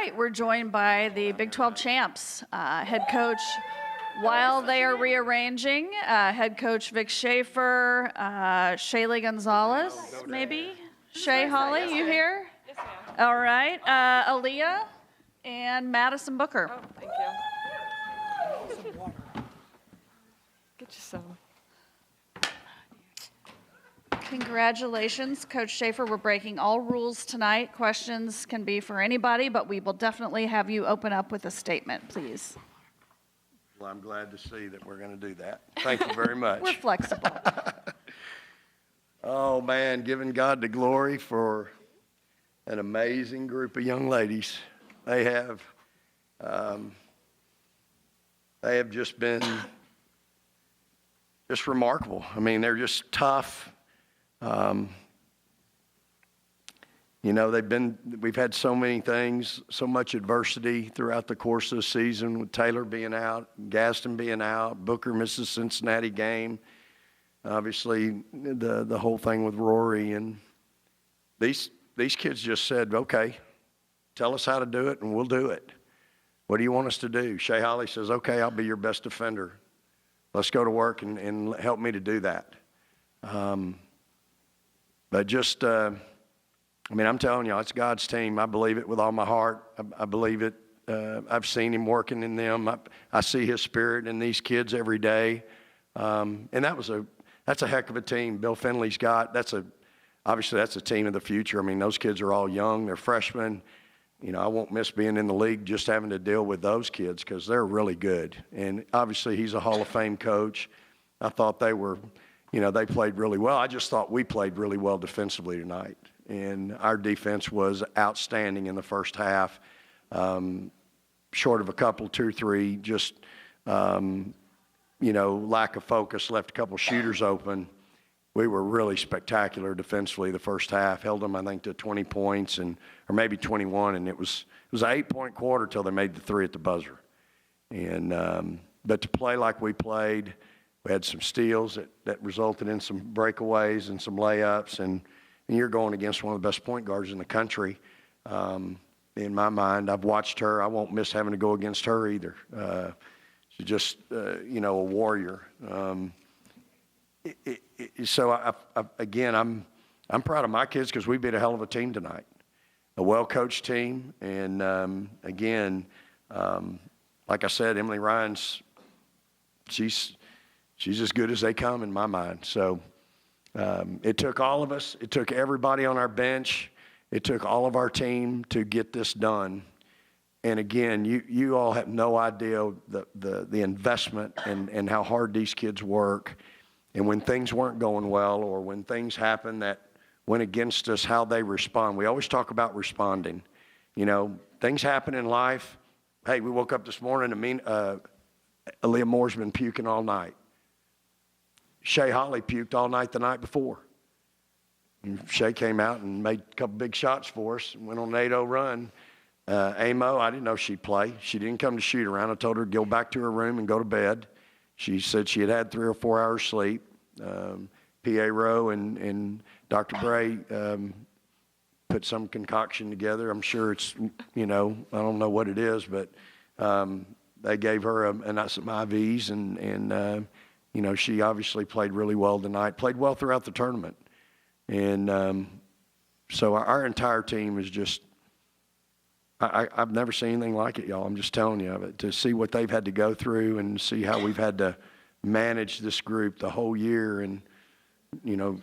right, we're joined by the Big 12 champs, head coach, while they are rearranging, head coach Vic Schaefer, Shaylee Gonzalez, maybe? Shay Holly, you here? Yes, ma'am. All right, Aaliyah and Madison Booker. Oh, thank you. Get you some. Congratulations, Coach Schaefer. We're breaking all rules tonight. Questions can be for anybody, but we will definitely have you open up with a statement, please. Well, I'm glad to see that we're going to do that. Thank you very much. We're flexible. Oh, man, giving God the glory for an amazing group of young ladies. They have just been just remarkable. I mean, they're just tough. You know, we've had so many things, so much adversity throughout the course of the season, with Taylor being out, Gaston being out, Booker missed the Cincinnati game, obviously the whole thing with Rory, and these kids just said, okay, tell us how to do it and we'll do it. What do you want us to do? Shay Holly says, okay, I'll be your best defender. Let's go to work and help me to do that. But just, I mean, I'm telling you, it's God's team. I believe it with all my heart. I believe it. I've seen him working in them. I see his spirit in these kids every day. And that's a heck of a team Bill Finley's got. Obviously that's a team of the future. I mean, those kids are all young. They're freshmen. You know, I won't miss being in the league just having to deal with those kids because they're really good. And obviously he's a Hall of Fame coach. I thought they played really well. I just thought we played really well defensively tonight. And our defense was outstanding in the first half. Short of a couple, 2-3, just, lack of focus, left a couple shooters open. We were really spectacular defensively the first half. Held them, I think, to 20 points or maybe 21, and it was an 8-point quarter till they made the three at the buzzer. And but to play like we played, we had some steals that resulted in some breakaways and some layups, and you're going against one of the best point guards in the country. In my mind, I've watched her. I won't miss having to go against her either. She's just, a warrior. So again, I'm proud of my kids because we beat a hell of a team tonight, a well-coached team. And again, like I said, Emily Ryan's, she's as good as they come in my mind. So it took all of us. It took everybody on our bench. It took all of our team to get this done. And again, you all have no idea the investment and how hard these kids work. And when things weren't going well or when things happen that went against us, how they respond. We always talk about responding. You know, things happen in life. Hey, we woke up this morning and Aaliyah Moore's been puking all night. Shay Holly puked all night the night before. And Shay came out and made a couple big shots for us and went on an 8-0 run. Amo, I didn't know she'd play. She didn't come to shoot around. I told her to go back to her room and go to bed. She said she had 3 or 4 hours sleep. P.A. Rowe and Dr. Bray put some concoction together. I'm sure it's, I don't know what it is, but they gave her some IVs, and she obviously played really well tonight, played well throughout the tournament. And so our entire team is just, I've never seen anything like it, y'all. I'm just telling you of it. To see what they've had to go through and see how we've had to manage this group the whole year. And,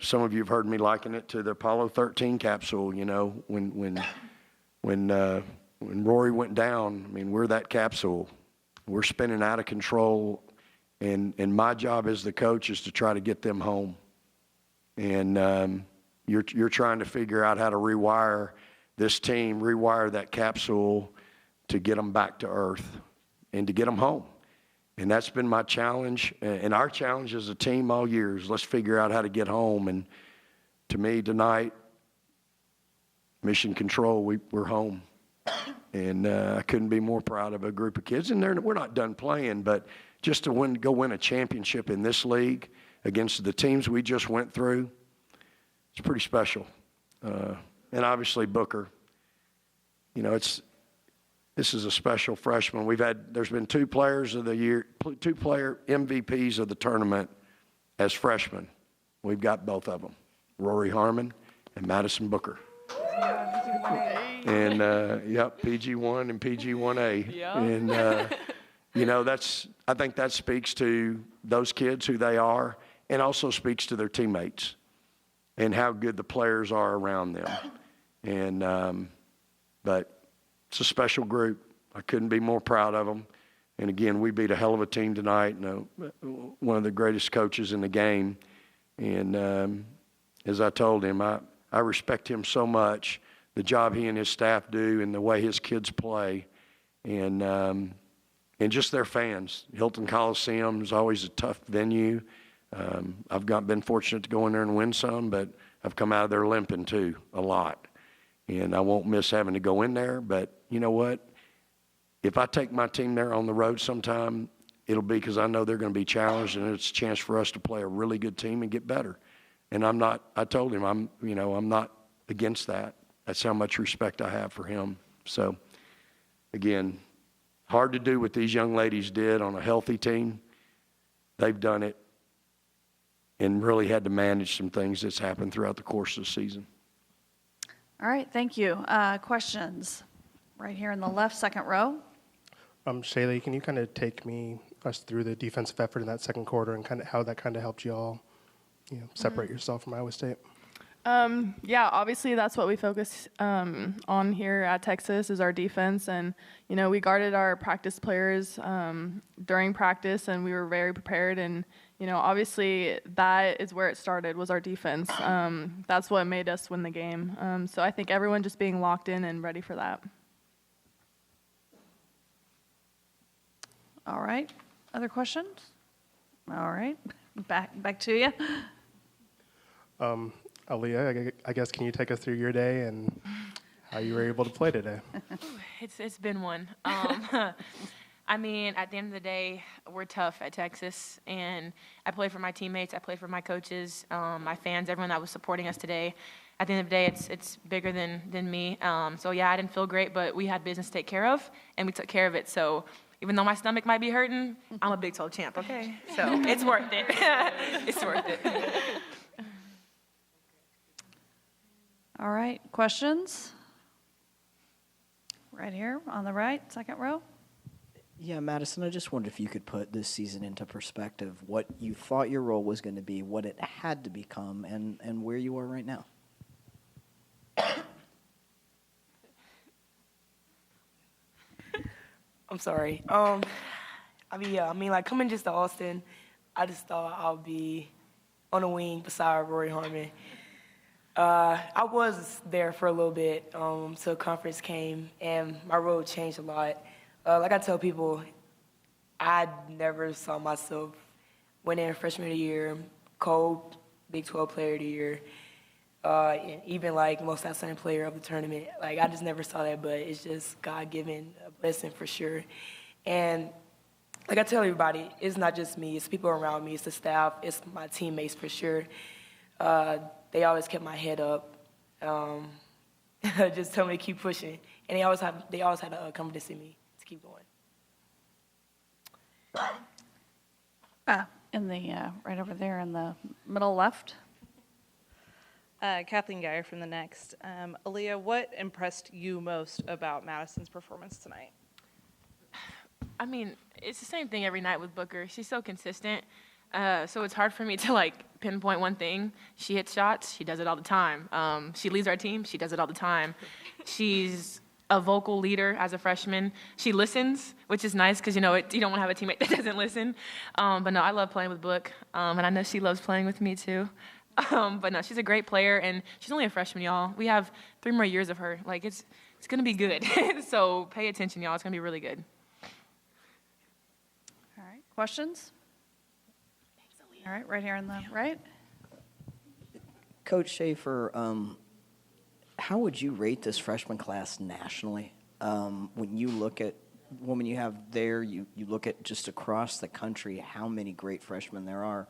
some of you have heard me liken it to the Apollo 13 capsule, when Rory went down. I mean, we're that capsule. We're spinning out of control. And my job as the coach is to try to get them home. And you're trying to figure out how to rewire this team, rewire that capsule to get them back to earth and to get them home. And that's been my challenge and our challenge as a team all year is let's figure out how to get home. And to me tonight, mission control, we're home. And I couldn't be more proud of a group of kids. And we're not done playing, but just to go win a championship in this league against the teams we just went through, it's pretty special. And obviously Booker, this is a special freshman. There's been 2 players of the year, 2 player MVPs of the tournament as freshmen. We've got both of them, Rory Harmon and Madison Booker. And, PG1 and PG1A. Yeah. And, I think that speaks to those kids, who they are, and also speaks to their teammates and how good the players are around them. And, but it's a special group. I couldn't be more proud of them. And again, we beat a hell of a team tonight, and one of the greatest coaches in the game. And as I told him, I respect him so much, the job he and his staff do and the way his kids play, and just their fans. Hilton Coliseum is always a tough venue. I've been fortunate to go in there and win some, but I've come out of there limping too, a lot. And I won't miss having to go in there, but you know what? If I take my team there on the road sometime, it'll be because I know they're going to be challenged, and it's a chance for us to play a really good team and get better. And I told him, I'm not against that. That's how much respect I have for him. So, again, hard to do what these young ladies did on a healthy team. They've done it and really had to manage some things that's happened throughout the course of the season. All right, thank you. Questions? Right here in the left, second row. Shaylee, can you kind of take us through the defensive effort in that second quarter and kind of how that kind of helped you all, separate yourself from Iowa State? Yeah, obviously that's what we focus on here at Texas is our defense. And, we guarded our practice players during practice, and we were very prepared. And, obviously that is where it started, was our defense. That's what made us win the game. So I think everyone just being locked in and ready for that. All right. Other questions? All right. Back to you. Aaliyah, I guess, can you take us through your day and how you were able to play today? It's been one. I mean, at the end of the day, we're tough at Texas, and I play for my teammates, I play for my coaches, my fans, everyone that was supporting us today. At the end of the day, it's bigger than me. So yeah, I didn't feel great, but we had business to take care of, and we took care of it. So even though my stomach might be hurting, I'm a Big 12 champ, okay? So it's worth it. It's worth it. All right. Questions? Right here on the right, second row. Yeah, Madison, I just wondered if you could put this season into perspective, what you thought your role was going to be, what it had to become, and where you are right now. I'm sorry. Coming just to Austin, I just thought I'll be on a wing beside Rory Harmon. I was there for a little bit till conference came, and my role changed a lot. Like I tell people, I never saw myself winning freshman of the year, Big 12 player of the year, and even most outstanding player of the tournament. I just never saw that, but it's just God-given a blessing for sure. And like I tell everybody, it's not just me, it's people around me, it's the staff, it's my teammates for sure. They always kept my head up, just tell me to keep pushing. And they always had the confidence in me to keep going. In the right over there in the middle left. Kathleen Geyer from the Next. Aaliyah, what impressed you most about Madison's performance tonight? I mean, it's the same thing every night with Booker. She's so consistent. So it's hard for me to pinpoint one thing. She hits shots. She does it all the time. She leads our team. She does it all the time. She's a vocal leader as a freshman. She listens, which is nice because, you don't want to have a teammate that doesn't listen. But no, I love playing with Book, and I know she loves playing with me too. But no, she's a great player, and she's only a freshman, y'all. We have 3 more years of her. It's going to be good. So pay attention, y'all. It's going to be really good. All right. Questions? All right. Right here on the right. Coach Schaefer, how would you rate this freshman class nationally? When you look at women you have there, you look at just across the country how many great freshmen there are.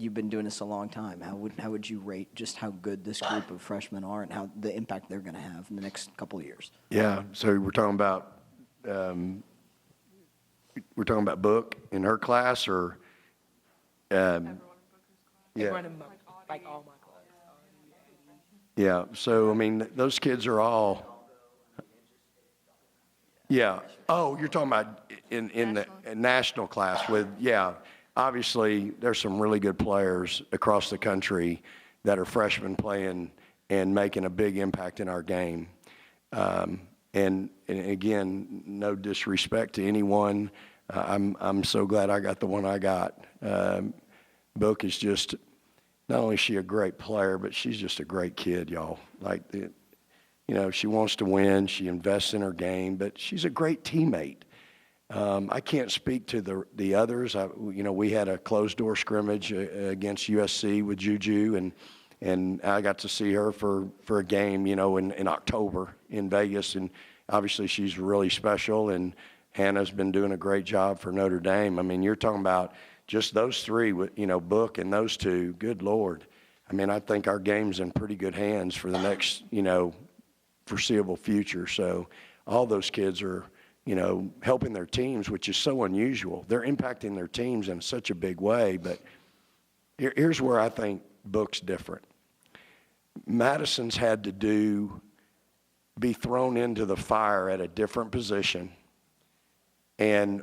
you've been doing this a long time. How would you rate just how good this group of freshmen are and how the impact they're going to have in the next couple of years? Yeah, so we're talking about Book in her class, or yeah, Running like all my class. yeah. So I mean, those kids are all. Yeah. Oh, you're talking about in the national class with, yeah. Obviously, there's some really good players across the country that are freshmen playing and making a big impact in our game. And again, no disrespect to anyone. I'm so glad I got the one I got. Book is just, not only is she a great player, but she's just a great kid, y'all. Like, she wants to win. She invests in her game, but she's a great teammate. I can't speak to the others. We had a closed-door scrimmage against USC with Juju, and I got to see her for a game, in October in Vegas. And obviously she's really special, and Hannah's been doing a great job for Notre Dame. I mean, you're talking about just those three, Book and those two, good Lord. I mean, I think our game's in pretty good hands for the next, foreseeable future. So all those kids are, helping their teams, which is so unusual. They're impacting their teams in such a big way. But here's where I think Book's different. Madison's had to be thrown into the fire at a different position and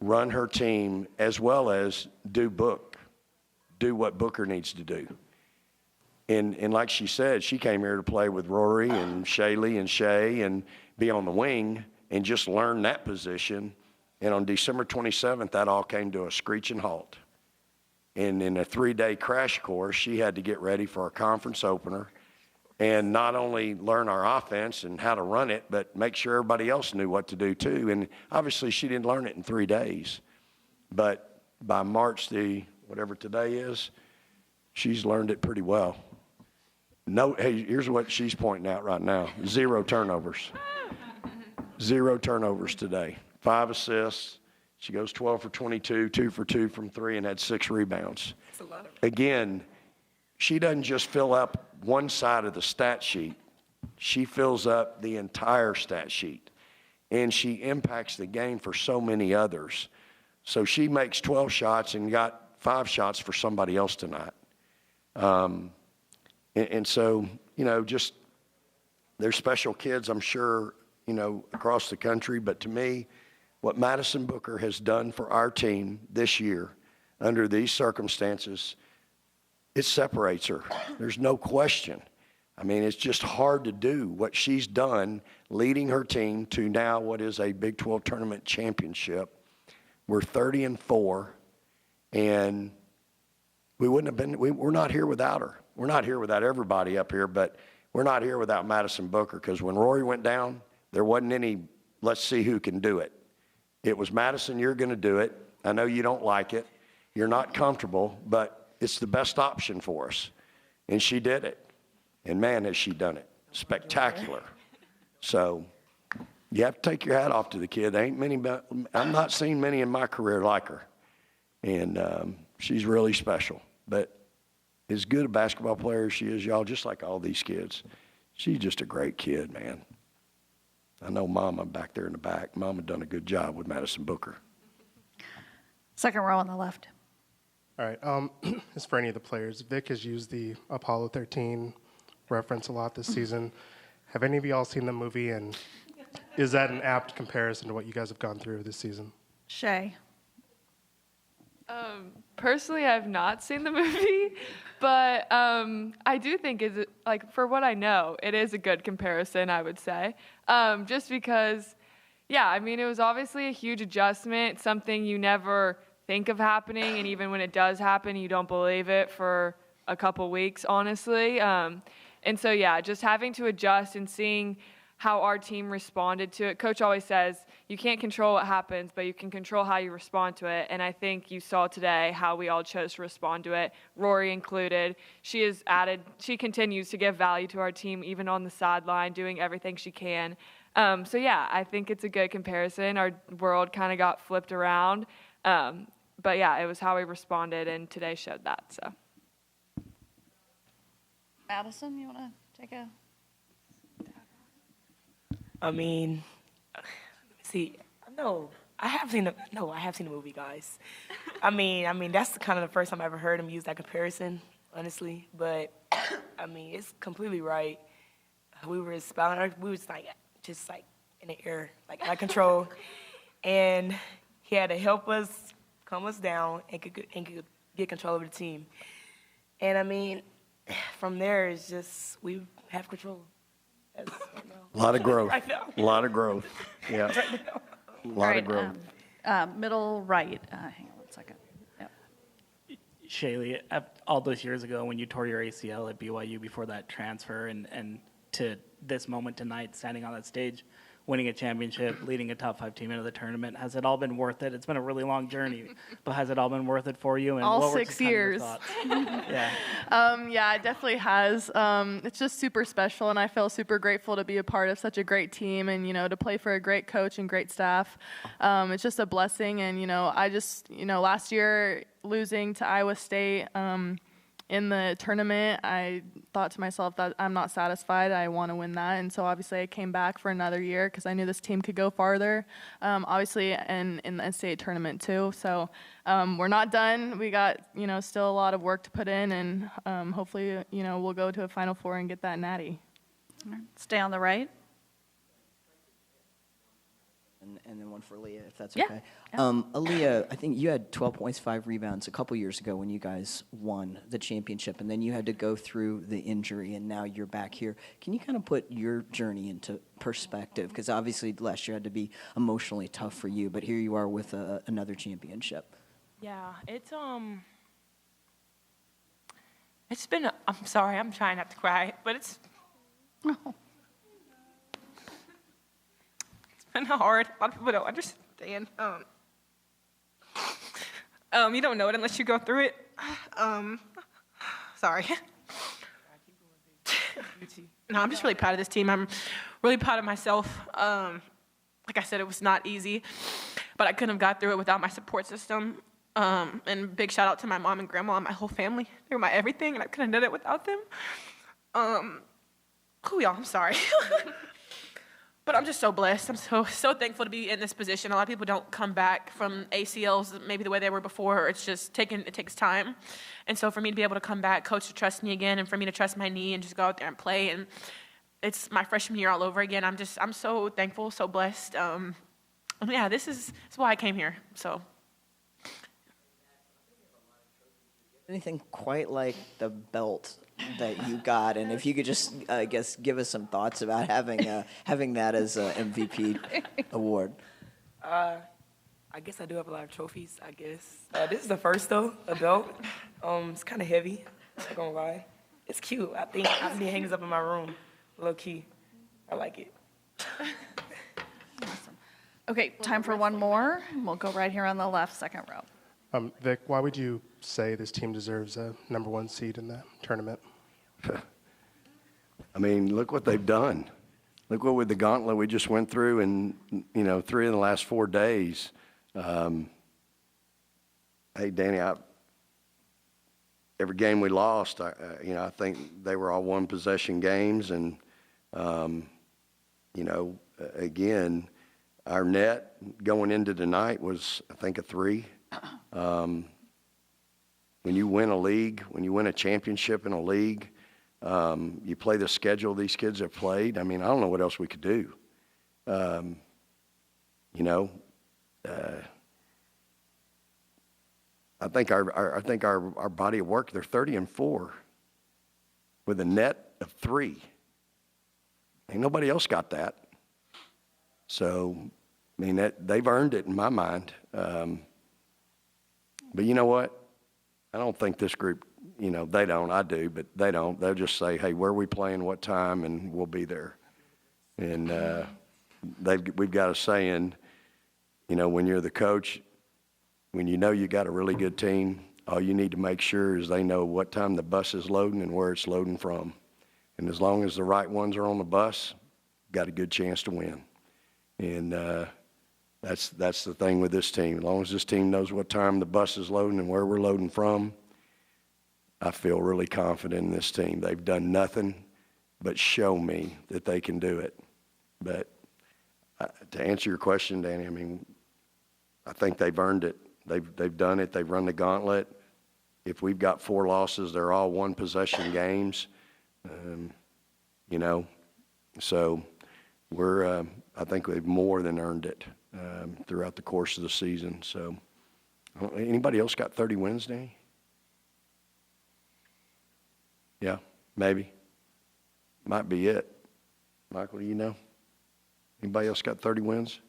run her team, as well as do what Booker needs to do. And like she said, she came here to play with Rory and Shaylee and Shay and be on the wing and just learn that position. And on December 27th, that all came to a screeching halt. And in a 3-day crash course, she had to get ready for our conference opener and not only learn our offense and how to run it, but make sure everybody else knew what to do too. And obviously she didn't learn it in 3 days. But by March whatever today is, she's learned it pretty well. No, hey, here's what she's pointing out right now. 0 turnovers. 0 turnovers today. 5 assists. She goes 12 for 22, 2 for 2 from 3, and had 6 rebounds. That's a lot of Again, she doesn't just fill up one side of the stat sheet. She fills up the entire stat sheet. And she impacts the game for so many others. So she makes 12 shots and got 5 shots for somebody else tonight. And so, just they're special kids, I'm sure, across the country. But to me, what Madison Booker has done for our team this year under these circumstances, it separates her. There's no question. I mean, it's just hard to do what she's done, leading her team to now what is a Big 12 tournament championship. We're 30-4, and we wouldn't have been. We're not here without her. We're not here without everybody up here, but we're not here without Madison Booker, because when Rory went down, there wasn't any, let's see who can do it. It was, Madison, you're going to do it. I know you don't like it. You're not comfortable, but it's the best option for us. And she did it. And man, has she done it. Spectacular. So you have to take your hat off to the kid. There ain't many, I've not seen many in my career like her. And she's really special. But as good a basketball player as she is, y'all, just like all these kids, she's just a great kid, man. I know Mama back there in the back. Mama done a good job with Madison Booker. Second row on the left. All right. As for any of the players, Vic has used the Apollo 13 reference a lot this season. Have any of y'all seen the movie, and is that an apt comparison to what you guys have gone through this season? Shay. Personally, I've not seen the movie, but I do think for what I know, it is a good comparison, I would say. Just because, yeah, I mean, it was obviously a huge adjustment, something you never think of happening, and even when it does happen, you don't believe it for a couple weeks, honestly. And so, yeah, just having to adjust and seeing how our team responded to it. Coach always says you can't control what happens, but you can control how you respond to it. And I think you saw today how we all chose to respond to it, Rory included. She continues to give value to our team, even on the sideline, doing everything she can. So, yeah, I think it's a good comparison. Our world kind of got flipped around. But yeah, it was how we responded, and today showed that. So. Madison, you want to take a? I mean, let me see. No, I have seen the movie, guys. I mean, that's kind of the first time I ever heard him use that comparison, honestly. But I mean, it's completely right. We were spouting, we was just in the air, out of control, and he had to help us, calm us down, and could get control of the team. And I mean, from there, it's just we have control. A lot of growth. Right now. A lot of growth. Yeah. A lot of growth. Middle right. Hang on one second. Yep. Shaylee, all those years ago when you tore your ACL at BYU before that transfer and to this moment tonight, standing on that stage, winning a championship, leading a top 5 team into the tournament, has it all been worth it? It's been a really long journey, but has it all been worth it for you? And All what were 6 just kind of your years. thoughts? Yeah, it definitely has. It's just super special, and I feel super grateful to be a part of such a great team and, to play for a great coach and great staff. It's just a blessing, and, I just, last year losing to Iowa State in the tournament, I thought to myself that I'm not satisfied. I want to win that, and so obviously I came back for another year because I knew this team could go farther, obviously, and in the NCAA tournament too. So we're not done. We got, still a lot of work to put in, and hopefully, we'll go to a Final Four and get that natty. Stay on the right. And then one for Aaliyah, if that's Yeah. okay. Aaliyah, I think you had 12 points, 5 rebounds a couple years ago when you guys won the championship, and then you had to go through the injury, and now you're back here. Can you kind of put your journey into perspective? Because obviously last year had to be emotionally tough for you, but here you are with another championship. Yeah, it's been, I'm sorry, I'm trying not to cry, but it's been hard. A lot of people don't understand. You don't know it unless you go through it. Sorry. No, I'm just really proud of this team. I'm really proud of myself. Like I said, it was not easy, but I couldn't have got through it without my support system. And big shout out to my mom and grandma and my whole family. They were my everything, and I couldn't have done it without them. Y'all, I'm sorry. But I'm just so blessed. I'm so thankful to be in this position. A lot of people don't come back from ACLs maybe the way they were before. It's just it takes time. And so for me to be able to come back, coach to trust me again, and for me to trust my knee and just go out there and play, and it's my freshman year all over again. I'm so thankful, so blessed. Yeah, this is why I came here. So. Anything quite like the belt that you got, and if you could just, I guess, give us some thoughts about having that as an MVP award. I guess I do have a lot of trophies, I guess. This is the first, though, a belt. It's kind of heavy, not gonna lie. It's cute. I think it hangs up in my room, low key. I like it. Awesome. Okay, time for one more. We'll go right here on the left, second row. Vic, why would you say this team deserves a #1 seed in the tournament? I mean, look what they've done. Look what with the gauntlet we just went through in, 3 of the last 4 days. Hey, Danny, every game we lost, I think they were all one-possession games. And, again, our net going into tonight was, I think, a 3. When you win a league, when you win a championship in a league, you play the schedule these kids have played. I mean, I don't know what else we could do. I think our body of work, they're 30-4 with a net of 3. Ain't nobody else got that. So, I mean, they've earned it in my mind. But you know what? I don't think this group, they don't. I do, but they don't. They'll just say, hey, where are we playing, what time, and we'll be there. And we've got a saying, when you're the coach, when you know you got a really good team, all you need to make sure is they know what time the bus is loading and where it's loading from. And as long as the right ones are on the bus, got a good chance to win. And That's the thing with this team. As long as this team knows what time the bus is loading and where we're loading from, I feel really confident in this team. They've done nothing but show me that they can do it. But to answer your question, Danny, I mean, I think they've earned it. They've done it. They've run the gauntlet. If we've got 4 losses, they're all one-possession games, you know. So I think they've more than earned it throughout the course of the season. So anybody else got 30 wins, Danny? Yeah, maybe. Might be it. Michael, do you know? Anybody else got 30 wins?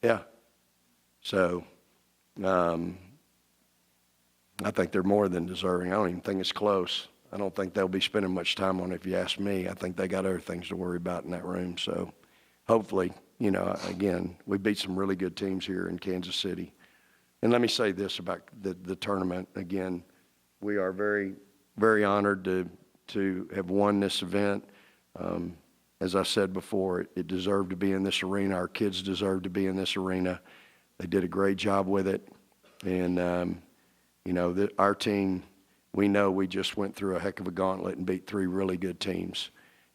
Yeah. So I think they're more than deserving. I don't even think it's close. I don't think they'll be spending much time on it if you ask me. I think they got other things to worry about in that room. So hopefully, you know, again, we beat some really good teams here in Kansas City. And let me say this about the tournament. Again, we are very, very honored to have won this event. As I said before, it deserved to be in this arena. Our kids deserve to be in this arena. They did a great job with it. And, you know, our team, we know we just went through a heck of a gauntlet and beat 3 really good teams.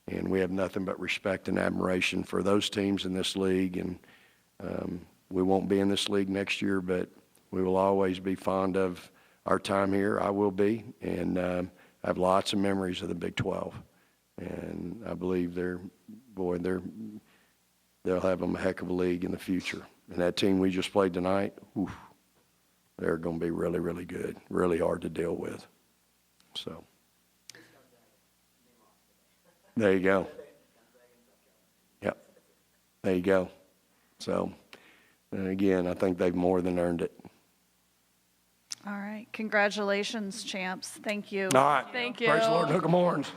And we have nothing but respect and admiration for those teams in this league. And we won't be in this league next year, but we will always be fond of our time here. I will be. And I have lots of memories of the Big 12. And I believe they'll have them a heck of a league in the future. And that team we just played tonight, they're going to be really, really good, really hard to deal with. So there you go. Yep, there you go. So, and again, I think they've more than earned it. All right. Congratulations, champs. Thank you. All right. Thank you. Praise the Lord, Hook 'em horns.